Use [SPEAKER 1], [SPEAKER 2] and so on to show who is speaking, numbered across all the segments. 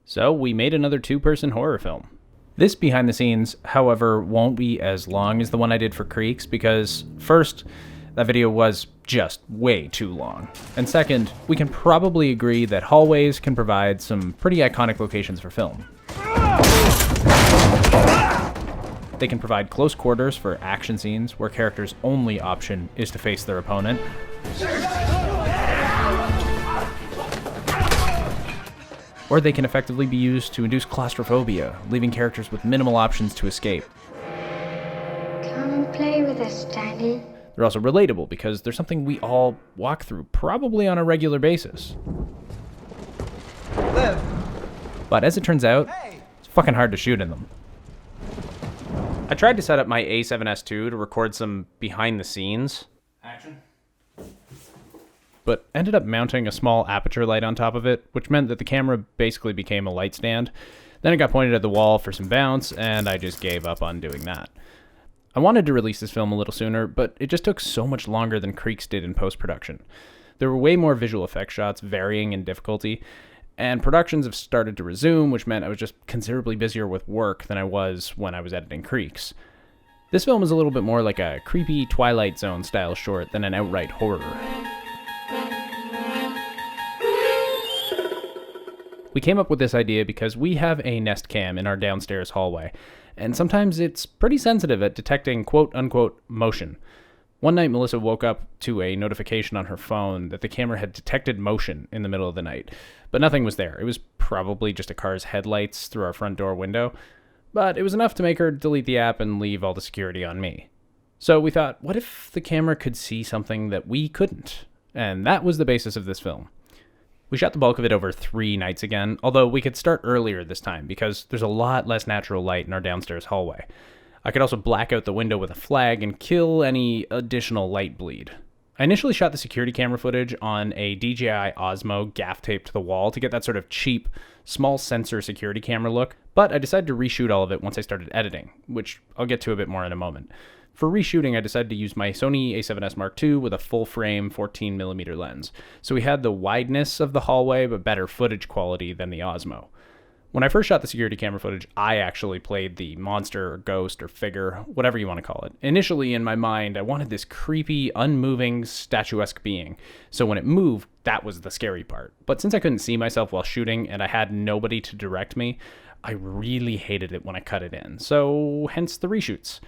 [SPEAKER 1] So we made another two-person horror film. This behind the scenes, however, won't be as long as the one I did for Creeks because, first, that video was just way too long. And second, we can probably agree that hallways can provide some pretty iconic locations for film. They can provide close quarters for action scenes where characters' only option is to face their opponent. Or they can effectively be used to induce claustrophobia, leaving characters with minimal options to escape.
[SPEAKER 2] Come and play with us, Daddy.
[SPEAKER 1] They're also relatable because they're something we all walk through, probably on a regular basis.
[SPEAKER 3] Liv.
[SPEAKER 1] But as it turns out, it's fucking hard to shoot in them. I tried to set up my A7S II to record some behind the scenes action, but ended up mounting a small aperture light on top of it, which meant that the camera basically became a light stand. Then it got pointed at the wall for some bounce, and I just gave up on doing that. I wanted to release this film a little sooner, but it just took so much longer than Creeks did in post-production. There were way more visual effects shots, varying in difficulty, and productions have started to resume, which meant I was just considerably busier with work than I was when I was editing Creeks. This film is a little bit more like a creepy Twilight Zone style short than an outright horror. We came up with this idea because we have a Nest Cam in our downstairs hallway, and sometimes it's pretty sensitive at detecting quote-unquote motion. One night, Melissa woke up to a notification on her phone that the camera had detected motion in the middle of the night, but nothing was there. It was probably just a car's headlights through our front door window, but it was enough to make her delete the app and leave all the security on me. So we thought, what if the camera could see something that we couldn't? And that was the basis of this film. We shot the bulk of it over 3 nights again, although we could start earlier this time because there's a lot less natural light in our downstairs hallway. I could also black out the window with a flag and kill any additional light bleed. I initially shot the security camera footage on a DJI Osmo gaff taped to the wall to get that sort of cheap, small sensor security camera look, but I decided to reshoot all of it once I started editing, which I'll get to a bit more in a moment. For reshooting, I decided to use my Sony a7S Mark II with a full-frame 14mm lens, so we had the wideness of the hallway but better footage quality than the Osmo. When I first shot the security camera footage, I actually played the monster or ghost or figure, whatever you want to call it. Initially, in my mind, I wanted this creepy, unmoving, statuesque being, so when it moved, that was the scary part. But since I couldn't see myself while shooting and I had nobody to direct me, I really hated it when I cut it in, so hence the reshoots.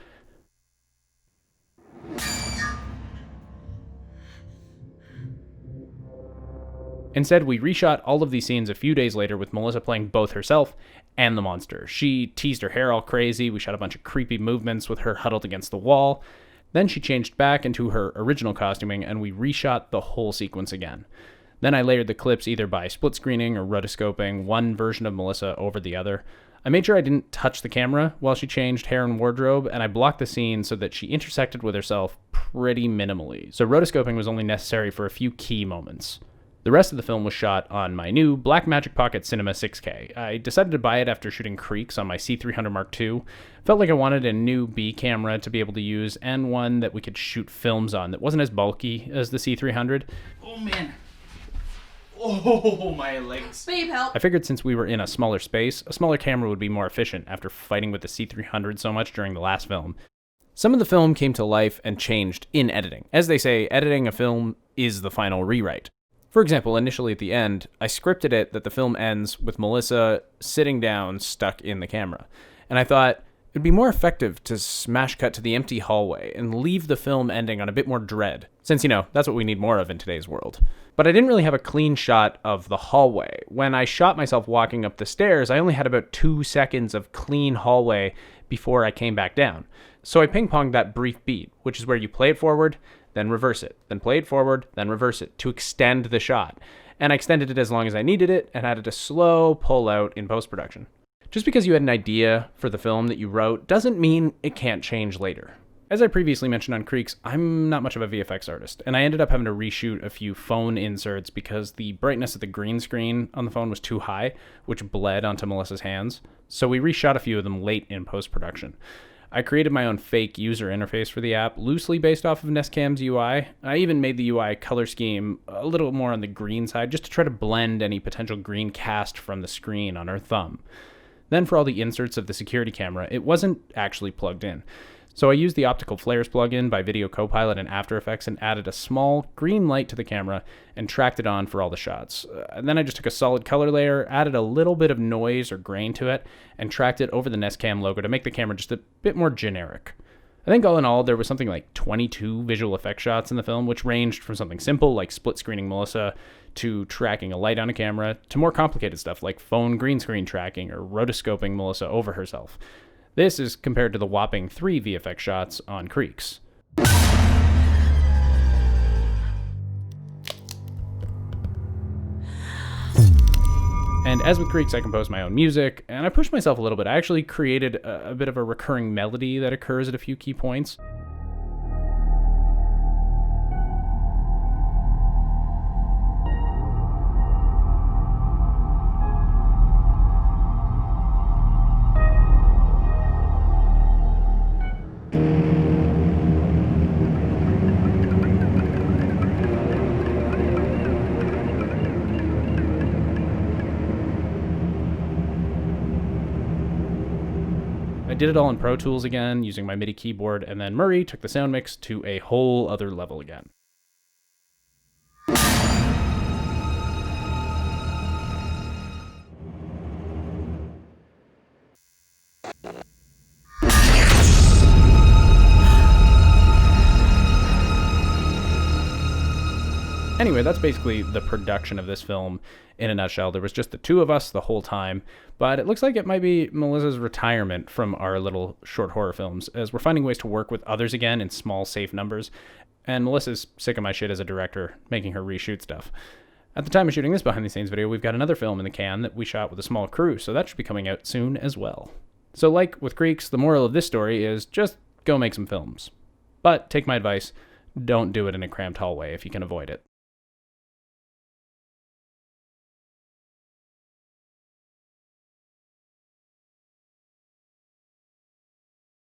[SPEAKER 1] Instead, we reshot all of these scenes a few days later with Melissa playing both herself and the monster. She teased her hair all crazy, we shot a bunch of creepy movements with her huddled against the wall. Then she changed back into her original costuming and we reshot the whole sequence again. Then I layered the clips either by split screening or rotoscoping one version of Melissa over the other. I made sure I didn't touch the camera while she changed hair and wardrobe, and I blocked the scene so that she intersected with herself pretty minimally, so rotoscoping was only necessary for a few key moments. The rest of the film was shot on my new Blackmagic Pocket Cinema 6K. I decided to buy it after shooting Creeks on my C300 Mark II. Felt like I wanted a new B camera to be able to use, and one that we could shoot films on that wasn't as bulky as the C300.
[SPEAKER 3] Oh man. Oh, my legs.
[SPEAKER 4] Babe, help.
[SPEAKER 1] I figured since we were in a smaller space, a smaller camera would be more efficient after fighting with the C300 so much during the last film. Some of the film came to life and changed in editing. As they say, editing a film is the final rewrite. For example, initially at the end, I scripted it that the film ends with Melissa sitting down, stuck in the camera. And I thought, it'd be more effective to smash cut to the empty hallway and leave the film ending on a bit more dread, since, that's what we need more of in today's world. But I didn't really have a clean shot of the hallway. When I shot myself walking up the stairs, I only had about 2 seconds of clean hallway before I came back down. So I ping-ponged that brief beat, which is where you play it forward, then reverse it, then play it forward, then reverse it, to extend the shot. And I extended it as long as I needed it, and added a slow pull out in post-production. Just because you had an idea for the film that you wrote doesn't mean it can't change later. As I previously mentioned on Creeks, I'm not much of a VFX artist, and I ended up having to reshoot a few phone inserts because the brightness of the green screen on the phone was too high, which bled onto Melissa's hands. So we reshot a few of them late in post-production. I created my own fake user interface for the app, loosely based off of Nestcam's UI. I even made the UI color scheme a little more on the green side, just to try to blend any potential green cast from the screen on our thumb. Then for all the inserts of the security camera, it wasn't actually plugged in. So I used the Optical Flares plugin by Video Copilot in After Effects and added a small green light to the camera and tracked it on for all the shots. And then I just took a solid color layer, added a little bit of noise or grain to it, and tracked it over the Nest Cam logo to make the camera just a bit more generic. I think all in all, there was something like 22 visual effect shots in the film, which ranged from something simple like split screening Melissa to tracking a light on a camera to more complicated stuff like phone green screen tracking or rotoscoping Melissa over herself. This is compared to the whopping 3 VFX shots on Creeks. And as with Creeks, I composed my own music, and I pushed myself a little bit. I actually created a bit of a recurring melody that occurs at a few key points. I did it all in Pro Tools again, using my MIDI keyboard, and then Murray took the sound mix to a whole other level again. Anyway, that's basically the production of this film in a nutshell. There was just the two of us the whole time, but it looks like it might be Melissa's retirement from our little short horror films, as we're finding ways to work with others again in small, safe numbers, and Melissa's sick of my shit as a director, making her reshoot stuff. At the time of shooting this behind-the-scenes video, we've got another film in the can that we shot with a small crew, so that should be coming out soon as well. So like with Creeks, the moral of this story is just go make some films. But take my advice, don't do it in a cramped hallway if you can avoid it.